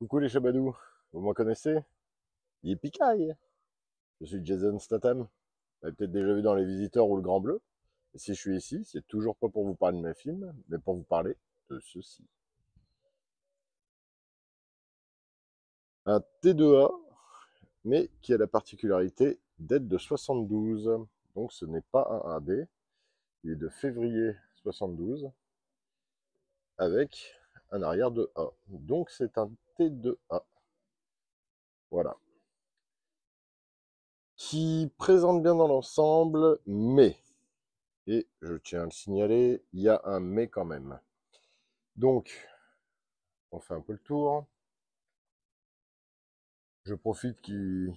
Coucou les chabadous, vous me connaissez? Yippee-ki-yay! Je suis Jason Statham. Vous m'avez peut-être déjà vu dans Les Visiteurs ou Le Grand Bleu. Et si je suis ici, c'est toujours pas pour vous parler de mes films, mais pour vous parler de ceci. Un T2A, mais qui a la particularité d'être de 72. Donc ce n'est pas un AB, il est de février 72, avec un arrière de A. Donc c'est un T2A. Voilà. Qui présente bien dans l'ensemble, mais, et je tiens à le signaler, il y a un mais quand même. Donc, on fait un peu le tour. Je profite que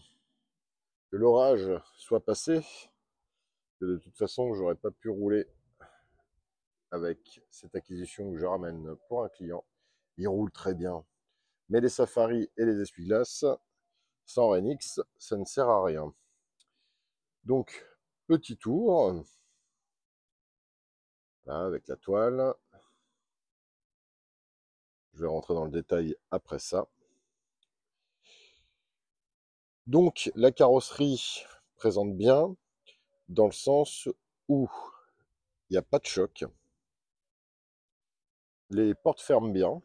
l'orage soit passé, que de toute façon, j'aurais pas pu rouler avec cette acquisition que je ramène pour un client. Il roule très bien. Mais les safaris et les essuie-glaces, sans Renix, ça ne sert à rien. Donc, petit tour, là, avec la toile. Je vais rentrer dans le détail après ça. Donc, la carrosserie présente bien, dans le sens où il n'y a pas de choc. Les portes ferment bien.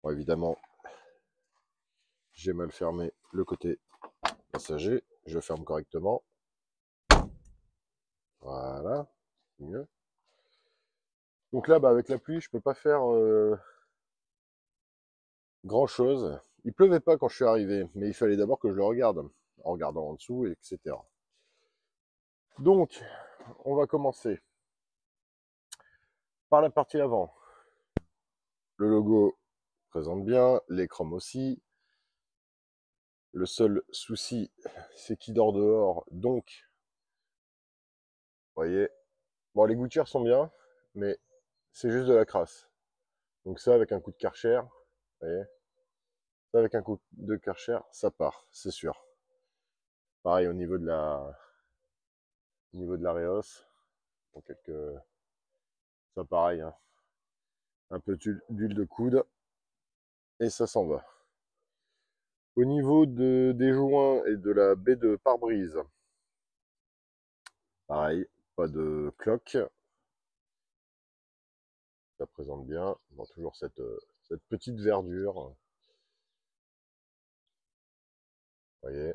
Bon, évidemment, j'ai mal fermé le côté passager. Je ferme correctement. Voilà, c'est mieux. Donc là, avec la pluie, je peux pas faire grand chose. Il pleuvait pas quand je suis arrivé, mais il fallait d'abord que je le regarde, en regardant en dessous, etc. Donc, on va commencer par la partie avant. Le logo présente bien, les chromes aussi. Le seul souci, c'est qu'il dort dehors, donc, vous voyez, bon, les gouttières sont bien, mais c'est juste de la crasse. Donc ça, avec un coup de Karcher, vous voyez, ça, avec un coup de Karcher, ça part, c'est sûr. Pareil au niveau de la Réos, pour quelques, ça pareil, hein. Un peu d'huile de coude, et ça s'en va. Au niveau des joints et de la baie de pare-brise, pareil, pas de cloque. Ça présente bien. Bon, toujours cette petite verdure. Vous voyez.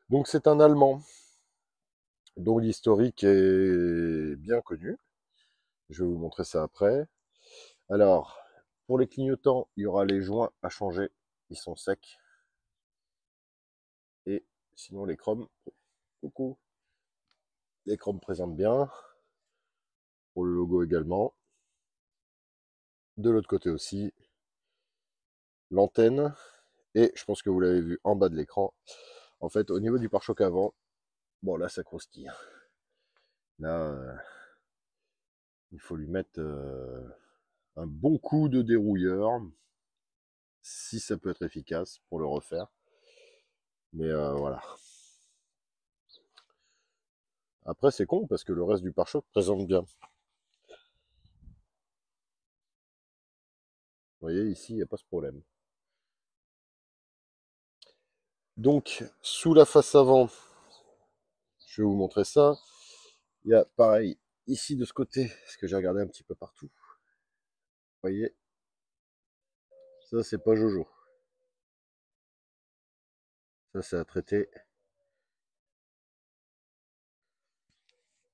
Donc c'est un Allemand, dont l'historique est bien connu. Je vais vous montrer ça après. Alors, pour les clignotants, il y aura les joints à changer. Ils sont secs. Et sinon, les chromes, coucou. Les chromes présentent bien. Pour le logo également. De l'autre côté aussi. L'antenne. Et je pense que vous l'avez vu en bas de l'écran. En fait, au niveau du pare-choc avant, bon là, ça croustille. Là, il faut lui mettre un bon coup de dérouilleur, si ça peut être efficace pour le refaire. Mais voilà. Après, c'est con parce que le reste du pare-choc présente bien. Vous voyez, ici, il n'y a pas ce problème. Donc, sous la face avant, je vais vous montrer ça. Il y a pareil, ici de ce côté, parce que j'ai regardé un petit peu partout. Vous voyez, ça, c'est pas Jojo. Ça, c'est à traiter.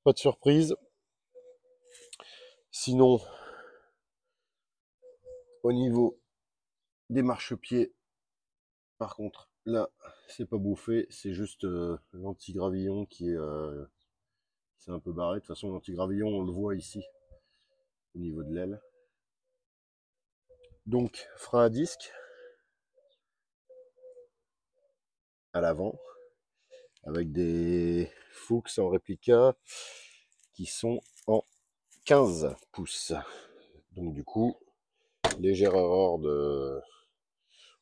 Pas de surprise. Sinon, au niveau des marchepieds, par contre, là, c'est pas bouffé, c'est juste l'anti-gravillon qui est un peu barré. De toute façon, l'anti-gravillon, on le voit ici, au niveau de l'aile. Donc, frein à disque à l'avant, avec des Fuchs en réplica qui sont en 15 pouces. Donc, du coup, légère erreur au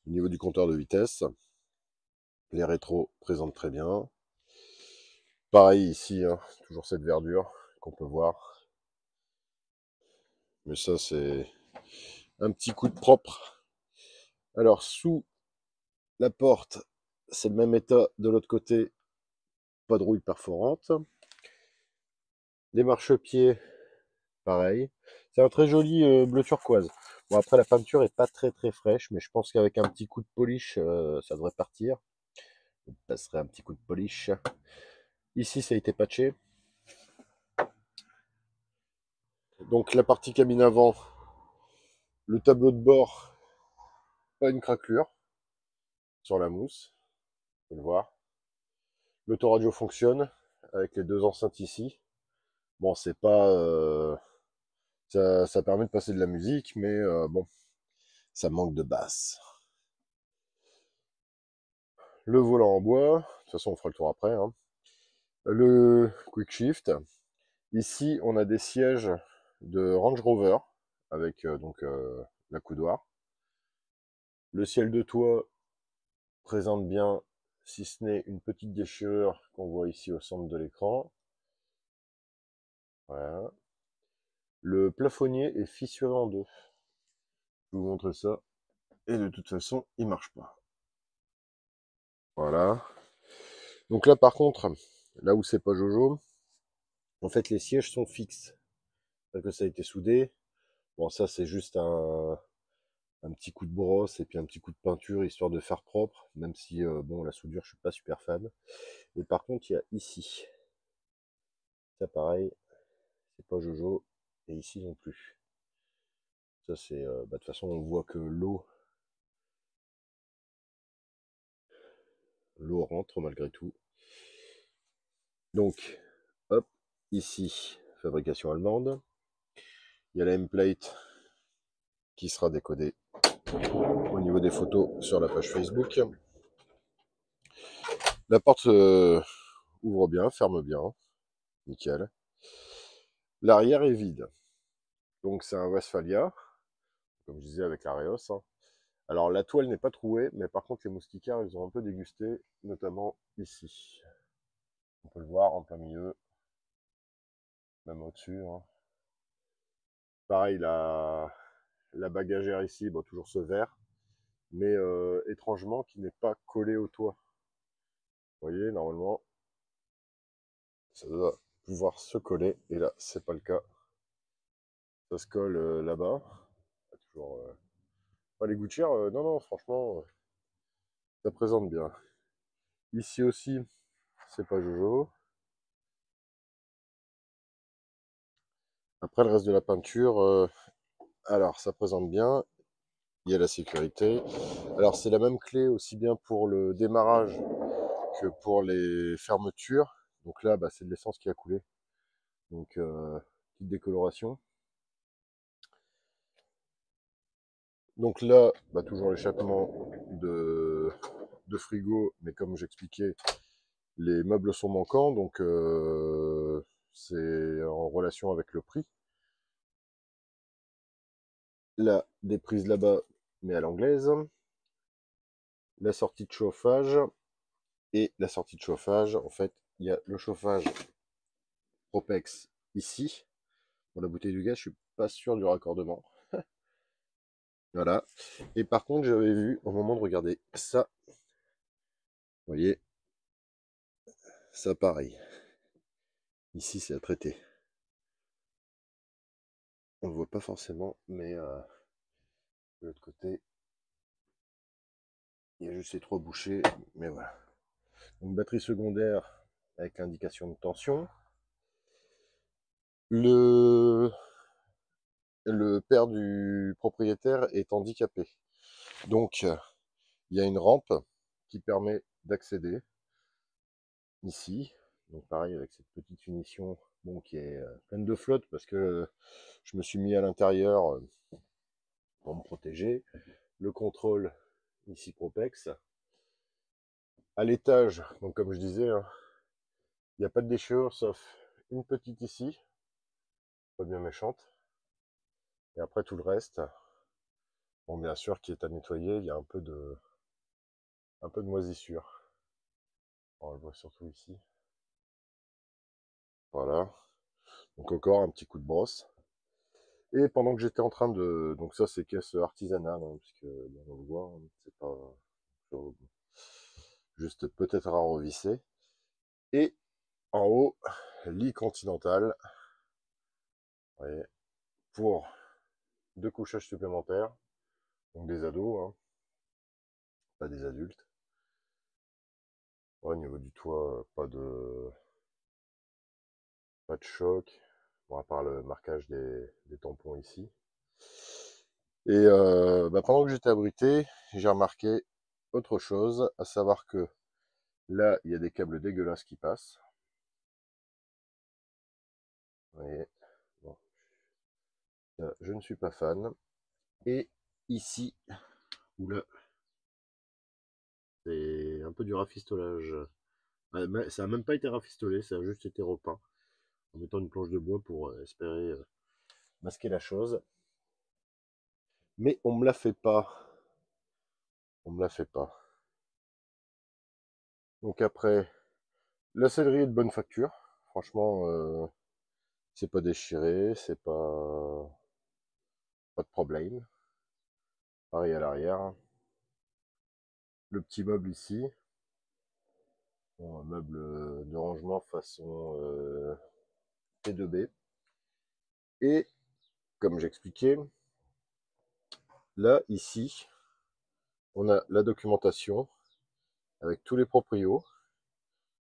niveau du compteur de vitesse. Les rétros présentent très bien. Pareil ici, hein, toujours cette verdure qu'on peut voir. Mais ça, c'est un petit coup de propre. Alors, sous la porte, c'est le même état de l'autre côté, pas de rouille perforante. Les marchepieds, pareil. C'est un très joli bleu turquoise. Bon, après, la peinture est pas très très fraîche, mais je pense qu'avec un petit coup de polish, ça devrait partir. Je passerai un petit coup de polish. Ici, ça a été patché. Donc, la partie cabine avant, le tableau de bord, pas une craquelure sur la mousse. Vous pouvez le voir. L'autoradio fonctionne avec les deux enceintes ici. Bon, c'est pas. Ça permet de passer de la musique, mais bon, ça manque de basse. Le volant en bois, de toute façon, on fera le tour après. Hein. Le quick shift. Ici, on a des sièges de Range Rover avec la coudoir. Le ciel de toit présente bien, si ce n'est une petite déchirure qu'on voit ici au centre de l'écran. Voilà. Le plafonnier est fissuré en deux. Je vais vous montrer ça. Et de toute façon, il marche pas. Voilà. Donc là, par contre, là où c'est pas Jojo, en fait, les sièges sont fixes. C'est que ça a été soudé. Bon, ça, c'est juste un petit coup de brosse et puis un petit coup de peinture, histoire de faire propre. Même si, bon, la soudure, je suis pas super fan. Et par contre, il y a ici. Ça, pareil, c'est pas Jojo. Et ici non plus. Ça, c'est... de toute façon, on voit que l'eau rentre malgré tout. Donc, hop, ici, fabrication allemande. Il y a la M-plate qui sera décodée au niveau des photos sur la page Facebook. La porte ouvre bien, ferme bien, nickel. L'arrière est vide. Donc c'est un Westphalia, comme je disais avec l'Areos. Hein. Alors la toile n'est pas trouée, mais par contre les moustiquaires, ils ont un peu dégusté, notamment ici. On peut le voir en plein milieu, même au-dessus. Hein. Pareil, la bagagère ici, bon, toujours ce vert, mais étrangement qui n'est pas collé au toit. Vous voyez, normalement, ça doit pouvoir se coller, et là, c'est pas le cas. Ça se colle là-bas. Toujours, les gouttières, non, non, franchement, ça présente bien. Ici aussi, c'est pas Jojo. Après, le reste de la peinture, alors, ça présente bien. Il y a la sécurité. Alors, c'est la même clé aussi bien pour le démarrage que pour les fermetures. Donc là, bah, c'est de l'essence qui a coulé. Donc, petite décoloration. Donc là, bah, toujours l'échappement de frigo, mais comme j'expliquais, les meubles sont manquants, donc c'est en relation avec le prix. Là, des prises là-bas, mais à l'anglaise. La sortie de chauffage. Et la sortie de chauffage, en fait, il y a le chauffage Propex ici. Pour la bouteille du gaz, je suis pas sûr du raccordement. Voilà. Et par contre, j'avais vu, au moment de regarder ça, vous voyez, ça pareil. Ici, c'est à traiter. On ne le voit pas forcément, mais de l'autre côté, il y a juste ces trois bouchées, mais voilà. Donc, batterie secondaire avec l'indication de tension. Le père du propriétaire est handicapé. Donc, il y a une rampe qui permet d'accéder ici. Donc pareil avec cette petite finition bon, qui est pleine de flotte parce que je me suis mis à l'intérieur pour me protéger. Le contrôle ici Propex. À l'étage, donc comme je disais, hein, il n'y a pas de déchirure sauf une petite ici, pas bien méchante. Et après tout le reste, bon bien sûr qui est à nettoyer, il y a un peu de moisissure. On le voit surtout ici. Voilà. Donc encore un petit coup de brosse. Et pendant que j'étais en train de... Donc ça, c'est caisse artisanale, hein, puisque bon, on le voit, hein, c'est pas juste peut-être à revisser. Et en haut, lit continental, vous voyez, pour 2 couchages supplémentaires, donc des ados, hein, pas des adultes. Ouais, au niveau du toit, pas de choc, bon, à part le marquage des tampons ici. Et pendant que j'étais abrité, j'ai remarqué autre chose, à savoir que là, il y a des câbles dégueulasses qui passent. Vous voyez, bon, je ne suis pas fan. Et ici, où là, c'est un peu du rafistolage. Ça n'a même pas été rafistolé, ça a juste été repeint en mettant une planche de bois pour espérer masquer la chose. Mais on me la fait pas. On me la fait pas. Donc après, la sellerie est de bonne facture. Franchement, c'est pas déchiré, c'est pas de problème. Pareil à l'arrière. Le petit meuble ici. Bon, un meuble de rangement façon T2B. Et comme j'expliquais, là, ici, on a la documentation avec tous les proprios.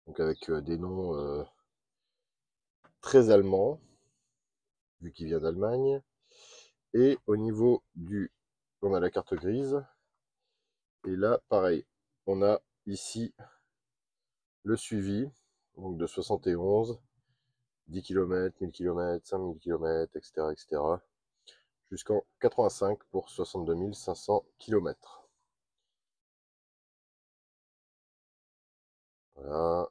Donc avec des noms très allemands, vu qu'il vient d'Allemagne. Et au niveau du... On a la carte grise. Et là, pareil, on a ici le suivi, donc de 71, 10 km, 1000 km, 5000 km, etc., etc., jusqu'en 85 pour 62 500 km. Voilà,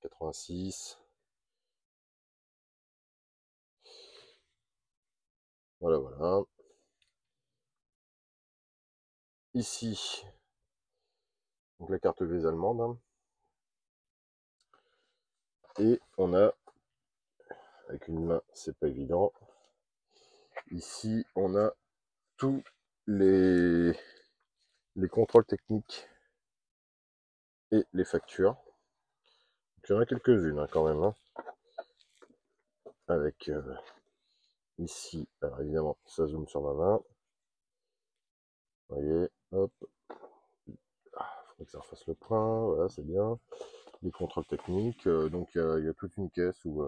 86. Voilà, voilà. Ici, donc la carte grise allemande. Hein. Et on a, avec une main, c'est pas évident. Ici, on a tous les contrôles techniques et les factures. Donc, il y en a quelques-unes hein, quand même. Hein. Avec ici, alors évidemment, ça zoome sur ma main. Vous voyez, hop. Ah, faut que ça refasse le point, voilà, c'est bien. Les contrôles techniques, donc il y a toute une caisse où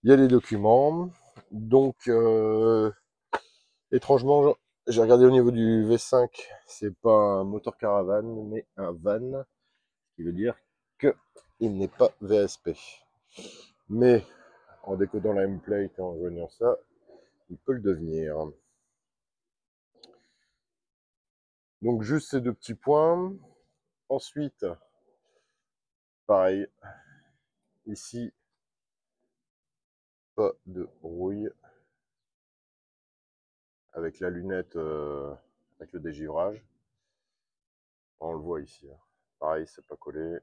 il y a les documents. Donc, étrangement, j'ai regardé au niveau du V5, c'est pas un moteur caravane, mais un van, ce qui veut dire qu'il n'est pas VSP. Mais en décodant la M-plate et en joignant ça, il peut le devenir. Donc juste ces 2 petits points. Ensuite, pareil, ici, pas de rouille avec la lunette, avec le dégivrage. On le voit ici. Hein. Pareil, c'est pas collé.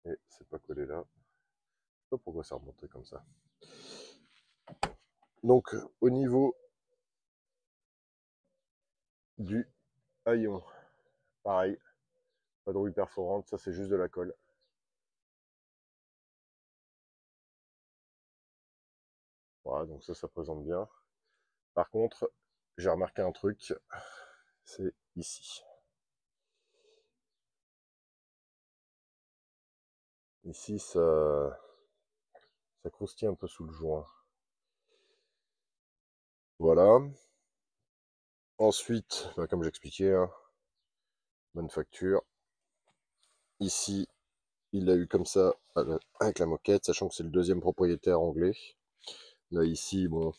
Et c'est pas collé là. Je sais pas pourquoi ça remontait comme ça. Donc, au niveau du haillon, pareil, pas de rouille perforante, ça c'est juste de la colle. Voilà, donc ça présente bien. Par contre, j'ai remarqué un truc, c'est ici. Ici, ça croustille un peu sous le joint. Voilà. Ensuite, comme j'expliquais, hein, bonne facture. Ici, il l'a eu comme ça avec la moquette, sachant que c'est le 2e propriétaire anglais. Là, ici, bon,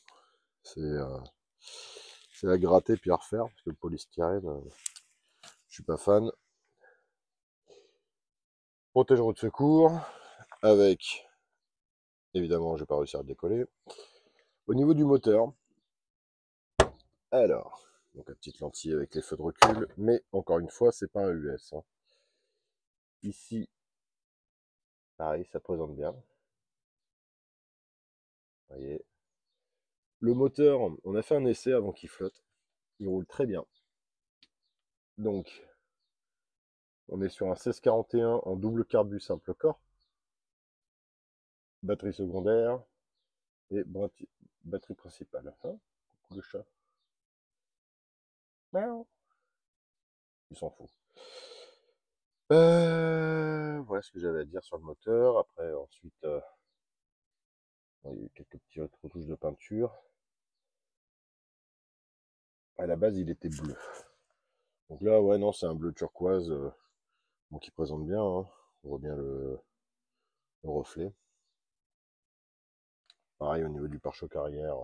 c'est à gratter puis à refaire, parce que le polystyrène, je suis pas fan. Protège-roue de secours, avec, évidemment, j'ai pas réussi à le décoller. Au niveau du moteur, alors, donc la petite lentille avec les feux de recul, mais encore une fois, c'est pas un US. Hein. Ici, pareil, ça présente bien. Vous voyez, Le moteur, on a fait un essai avant qu'il flotte. Il roule très bien. Donc, on est sur un 1641 en double carbu simple corps. Batterie secondaire et batterie principale. Hein, coucou le chat. Miaou. Il s'en fout. Voilà ce que j'avais à dire sur le moteur. Après, ensuite, il y a eu quelques petites retouches de peinture. À la base, il était bleu. Donc là, ouais, non, c'est un bleu turquoise bon, qui présente bien. Hein. On voit bien le reflet. Pareil, au niveau du pare-choc arrière,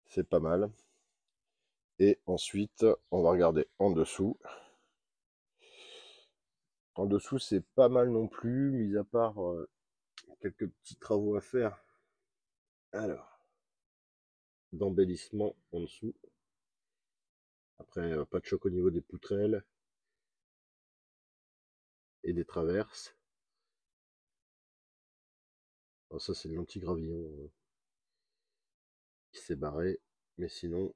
c'est pas mal. Et ensuite, on va regarder en dessous. En dessous, c'est pas mal non plus, mis à part quelques petits travaux à faire. Alors, d'embellissement en dessous. Après, pas de choc au niveau des poutrelles et des traverses. Alors ça, c'est le l'anti-gravillon qui s'est barré. Mais sinon,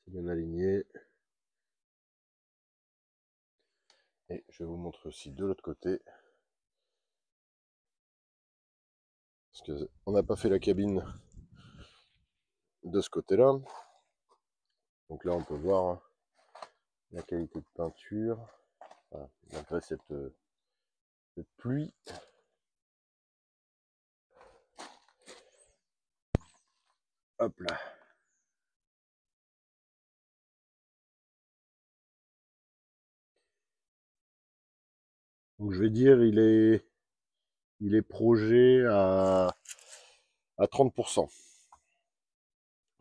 c'est bien aligné. Et je vais vous montrer aussi de l'autre côté. Parce qu'on n'a pas fait la cabine de ce côté-là. Donc là, on peut voir la qualité de peinture. Voilà, malgré cette pluie. Hop là. Donc je vais dire, il est projet à 30%.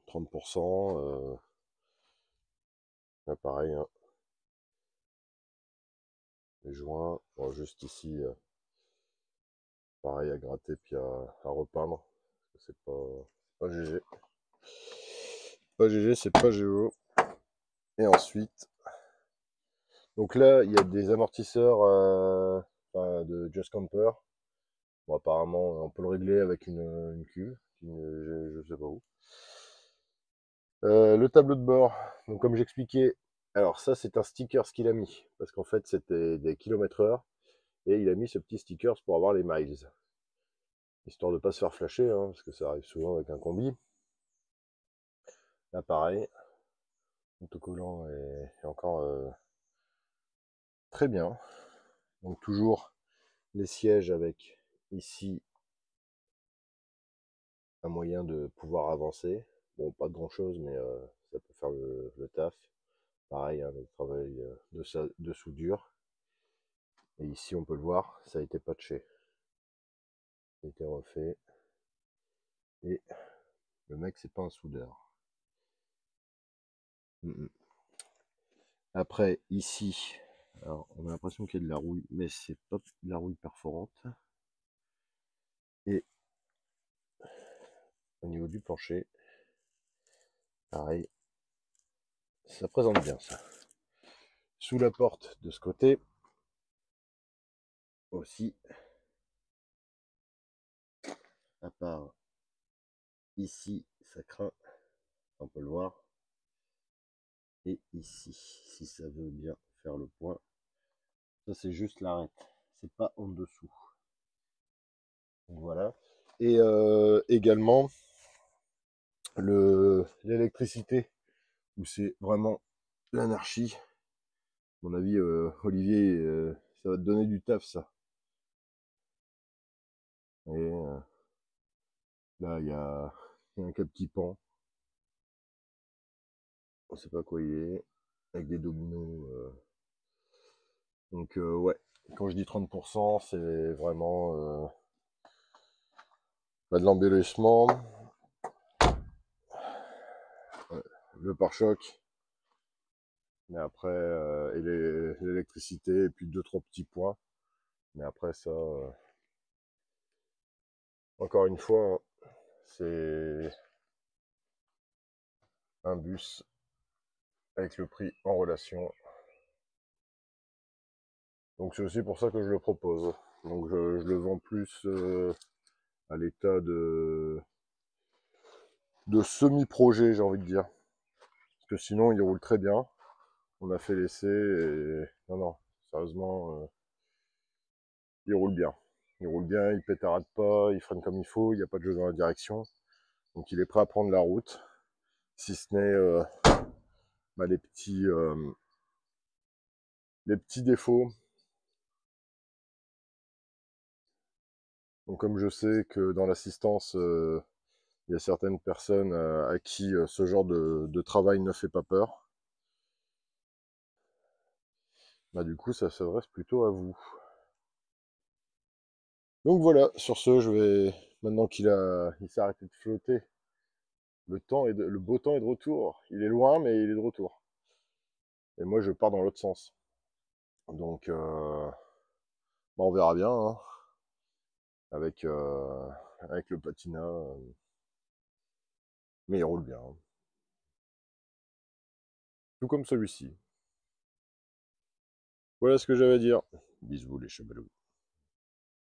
30%. Là, pareil, hein. Les joints, bon, juste ici, pareil à gratter puis à repeindre. C'est pas GG. Pas GG, c'est pas Géo. Et ensuite, donc là, il y a des amortisseurs de Just Camper. Bon, apparemment, on peut le régler avec une cuve, je sais pas où. Le tableau de bord, donc comme j'expliquais, alors ça c'est un sticker qu'il a mis, parce qu'en fait c'était des kilomètres heure, et il a mis ce petit sticker pour avoir les miles, histoire de pas se faire flasher, hein, parce que ça arrive souvent avec un combi. Là pareil, l'autocollant est encore très bien, donc toujours les sièges avec ici un moyen de pouvoir avancer, bon pas de grand chose, mais ça peut faire le taf. Pareil, hein, le travail de soudure. Et ici, on peut le voir, ça a été patché. Ça a été refait. Et le mec, c'est pas un soudeur. Après, ici, alors, on a l'impression qu'il y a de la rouille, mais c'est pas de la rouille perforante. Et au niveau du plancher, pareil, ça présente bien ça. Sous la porte de ce côté, aussi, à part ici, ça craint, on peut le voir. Et ici, si ça veut bien faire le point, ça c'est juste l'arête, c'est pas en dessous. Donc voilà. Et également l'électricité, où c'est vraiment l'anarchie. À mon avis, Olivier, ça va te donner du taf, ça. Et là, il y a un câble qui pend. On sait pas quoi il est, avec des dominos. Donc ouais, quand je dis 30%, c'est vraiment de l'embellissement. Ouais, le pare-choc. Mais après, et l'électricité, et puis 2-3 petits points. Mais après ça, encore une fois, hein, c'est un bus avec le prix en relation. Donc c'est aussi pour ça que je le propose. Donc je le vends plus à l'état de semi-projet, j'ai envie de dire. Parce que sinon, il roule très bien. On a fait l'essai et... Non, non, sérieusement, il roule bien. Il roule bien, il pétarade pas, il freine comme il faut, il n'y a pas de jeu dans la direction. Donc il est prêt à prendre la route. Si ce n'est bah, les petits défauts. Donc comme je sais que dans l'assistance, il y a certaines personnes à qui ce genre de travail ne fait pas peur, bah du coup ça s'adresse plutôt à vous. Donc voilà, sur ce, je vais, maintenant il s'est arrêté de flotter, le beau temps est de retour. Il est loin, mais il est de retour. Et moi je pars dans l'autre sens. Donc bah, on verra bien, hein, avec, avec le patinat. Mais il roule bien, hein. Tout comme celui-ci. Voilà ce que j'avais à dire. Bisous les chevalous.